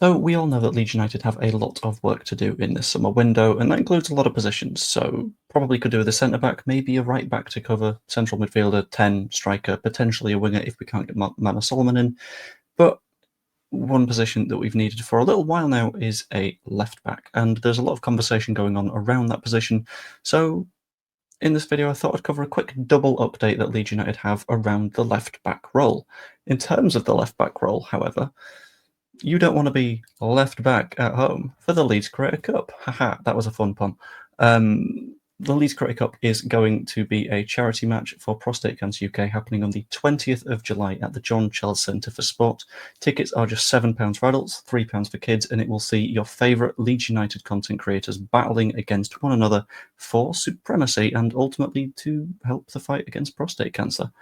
So we all know that Leeds United have a lot of work to do in this summer window, and that includes a lot of positions. So probably could do with a centre back, maybe a right back to cover, central midfielder, 10, striker, potentially a winger if we can't get Mana Solomon in. But one position that we've needed for a little while now is a left back, and there's a lot of conversation going on around that position. So in this video, I thought I'd cover a quick double update that Leeds United have around the left back role. In terms of the left back role, however, you don't want to be left back at home for the Leeds Creator Cup. Haha, that was a fun pun. The Leeds Creator Cup is going to be a charity match for Prostate Cancer UK happening on the 20th of July at the John Childs Centre for Sport. Tickets are just £7 for adults, £3 for kids, and it will see your favourite Leeds United content creators battling against one another for supremacy and ultimately to help the fight against prostate cancer.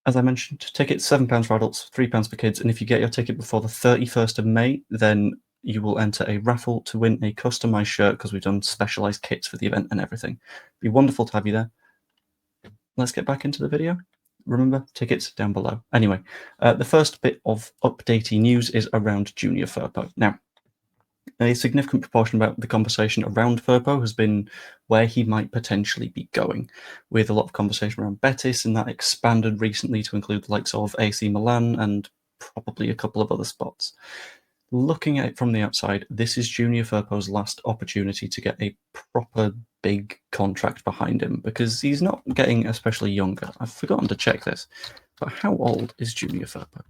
As I mentioned, tickets £7 for adults, £3 for kids, and if you get your ticket before the 31st of May, then you will enter a raffle to win a customised shirt because we've done specialised kits for the event and everything. It'd be wonderful to have you there. Let's get back into the video. Remember, tickets down below. Anyway, the first bit of updatey news is around Junior Firpo. Now, a significant proportion about the conversation around Firpo has been where he might potentially be going, with a lot of conversation around Betis, and that expanded recently to include the likes of AC Milan and probably a couple of other spots. Looking at it from the outside, this is Junior Firpo's last opportunity to get a proper big contract behind him, because he's not getting especially younger. I've forgotten to check this, but how old is Junior Firpo?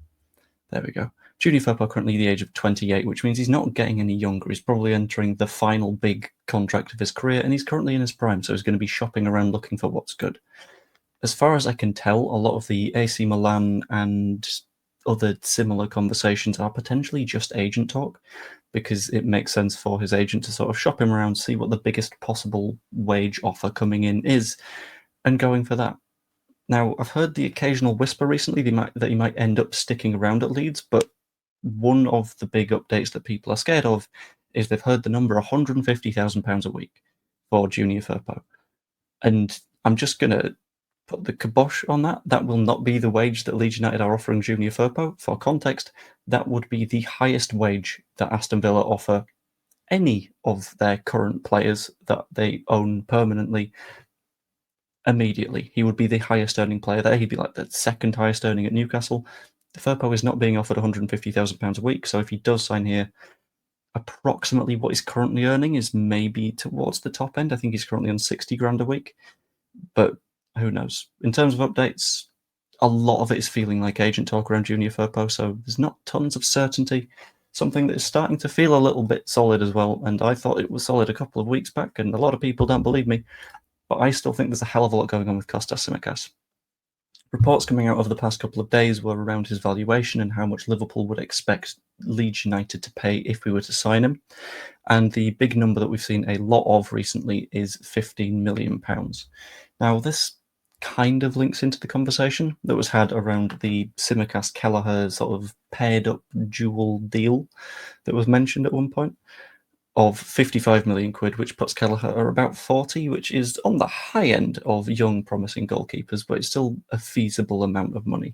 There we go. Junior Firpo currently the age of 28, which means he's not getting any younger. He's probably entering the final big contract of his career, and he's currently in his prime, so he's going to be shopping around looking for what's good. As far as I can tell, a lot of the AC Milan and other similar conversations are potentially just agent talk, because it makes sense for his agent to sort of shop him around, see what the biggest possible wage offer coming in is, and going for that. Now, I've heard the occasional whisper recently that he might end up sticking around at Leeds, but one of the big updates that people are scared of is they've heard the number £150,000 a week for Junior Firpo. And I'm just going to put the kibosh on that. That will not be the wage that Leeds United are offering Junior Firpo. For context, that would be the highest wage that Aston Villa offer any of their current players that they own permanently immediately. He would be the highest earning player there. He'd be like the second highest earning at Newcastle. Firpo is not being offered £150,000 a week, so if he does sign here, approximately what he's currently earning is maybe towards the top end. I think he's currently on 60 grand a week, but who knows? In terms of updates, a lot of it is feeling like agent talk around Junior Firpo, so there's not tons of certainty. Something that is starting to feel a little bit solid as well, and I thought it was solid a couple of weeks back, and a lot of people don't believe me, but I still think there's a hell of a lot going on with Kostas Tsimikas. Reports coming out over the past couple of days were around his valuation and how much Liverpool would expect Leeds United to pay if we were to sign him. And the big number that we've seen a lot of recently is £15 million. Now, this kind of links into the conversation that was had around the Tsimikas-Kelleher sort of paired up dual deal that was mentioned at one point, of 55 million quid, which puts Kelleher at about 40, which is on the high end of young, promising goalkeepers, but it's still a feasible amount of money.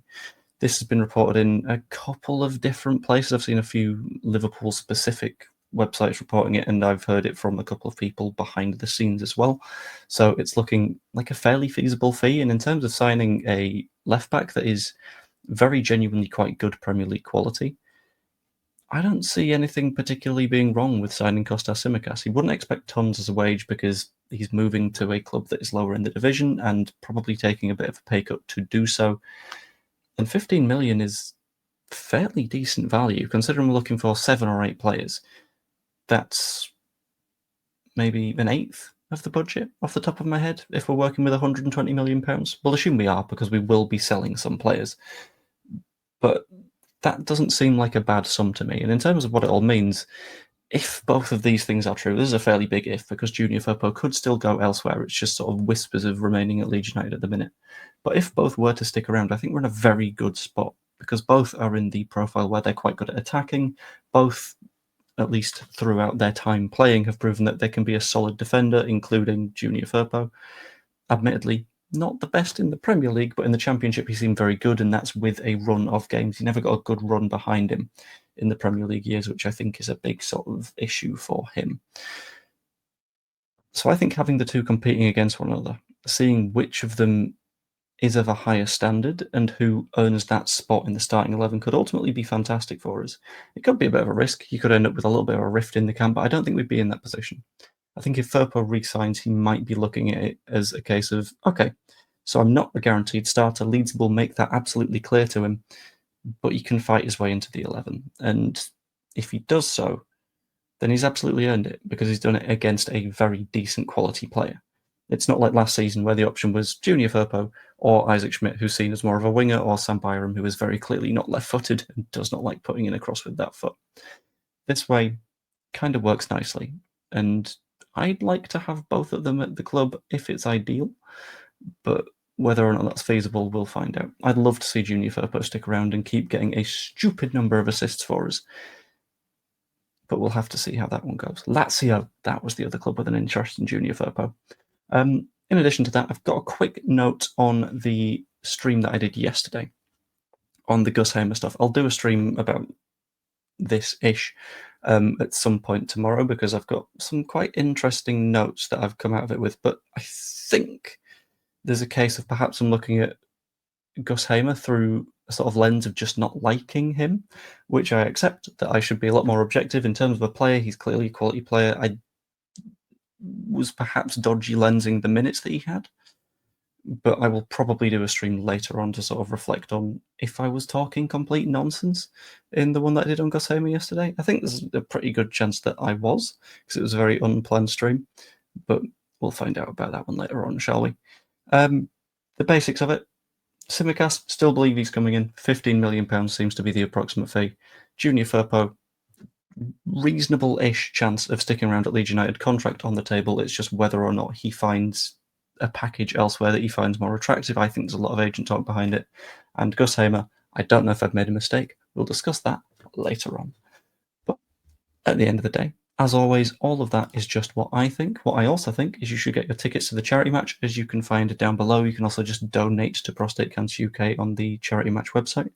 This has been reported in a couple of different places. I've seen a few Liverpool-specific websites reporting it, and I've heard it from a couple of people behind the scenes as well. So it's looking like a fairly feasible fee. And in terms of signing a left-back that is very genuinely quite good Premier League quality, I don't see anything particularly being wrong with signing Kostas Tsimikas. He wouldn't expect tons as a wage because he's moving to a club that is lower in the division and probably taking a bit of a pay cut to do so. And 15 million is fairly decent value, considering we're looking for 7 or 8 players. That's maybe an eighth of the budget off the top of my head if we're working with £120 million. We'll assume we are because we will be selling some players. But that doesn't seem like a bad sum to me. And in terms of what it all means, if both of these things are true, this is a fairly big if, because Junior Firpo could still go elsewhere. It's just sort of whispers of remaining at Leeds United at the minute. But if both were to stick around, I think we're in a very good spot, because both are in the profile where they're quite good at attacking. Both, at least throughout their time playing, have proven that they can be a solid defender, including Junior Firpo. Admittedly, not the best in the Premier League, but in the Championship he seemed very good, and that's with a run of games. He never got a good run behind him. in the Premier League years, which I think is a big sort of issue for him. So I think having the two competing against one another, seeing which of them is of a higher standard and who earns that spot in the starting 11 could ultimately be fantastic for us. It could be a bit of a risk. You could end up with a little bit of a rift in the camp, but I don't think we'd be in that position. I think if Firpo re-signs, he might be looking at it as a case of, okay, so I'm not a guaranteed starter. Leeds will make that absolutely clear to him, but he can fight his way into the 11. And if he does so, then he's absolutely earned it because he's done it against a very decent quality player. It's not like last season where the option was Junior Firpo or Isaac Schmidt, who's seen as more of a winger, or Sam Byram, who is very clearly not left-footed and does not like putting in a cross with that foot. This way kind of works nicely, and I'd like to have both of them at the club if it's ideal, but whether or not that's feasible, we'll find out. I'd love to see Junior Firpo stick around and keep getting a stupid number of assists for us, but we'll have to see how that one goes. Lazio, that was the other club with an interest in Junior Firpo. In addition to that, I've got a quick note on the stream that I did yesterday on the Gus Hamer stuff. I'll do a stream about this-ish at some point tomorrow because I've got some quite interesting notes that I've come out of it with, but I think there's a case of perhaps I'm looking at Gus Hamer through a sort of lens of just not liking him, which I accept that I should be a lot more objective in terms of a player. He's clearly a quality player. I was perhaps dodgy lensing the minutes that he had, but I will probably do a stream later on to sort of reflect on if I was talking complete nonsense in the one that I did on Gus Hamer yesterday. I think there's a pretty good chance that I was, because it was a very unplanned stream, but we'll find out about that one later on, shall we? The basics of it. Simicast, still believe he's coming in. £15 million seems to be the approximate fee. Junior Firpo, reasonable-ish chance of sticking around at Leeds United, contract on the table. It's just whether or not he finds a package elsewhere that he finds more attractive. I think there's a lot of agent talk behind it. And Gus Hamer, I don't know if I've made a mistake. We'll discuss that later on. But at the end of the day, as always, all of that is just what I think. What I also think is you should get your tickets to the charity match, as you can find down below. You can also just donate to Prostate Cancer UK on the charity match website.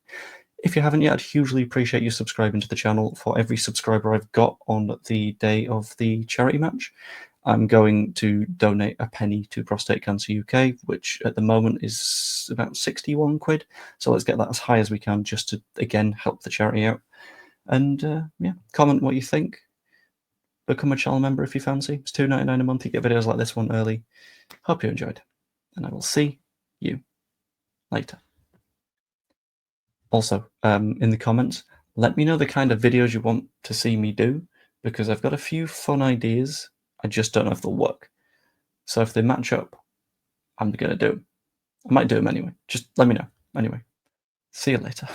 If you haven't yet, I'd hugely appreciate you subscribing to the channel. For every subscriber I've got on the day of the charity match, I'm going to donate a penny to Prostate Cancer UK, which at the moment is about 61 quid. So let's get that as high as we can just to, again, help the charity out. And yeah, comment what you think. Become a channel member if you fancy. It's $2.99 a month. You get videos like this one early. Hope you enjoyed. And I will see you later. Also, in the comments, let me know the kind of videos you want to see me do, because I've got a few fun ideas. I just don't know if they'll work. So if they match up, I'm going to do them. I might do them anyway. Just let me know. Anyway, see you later.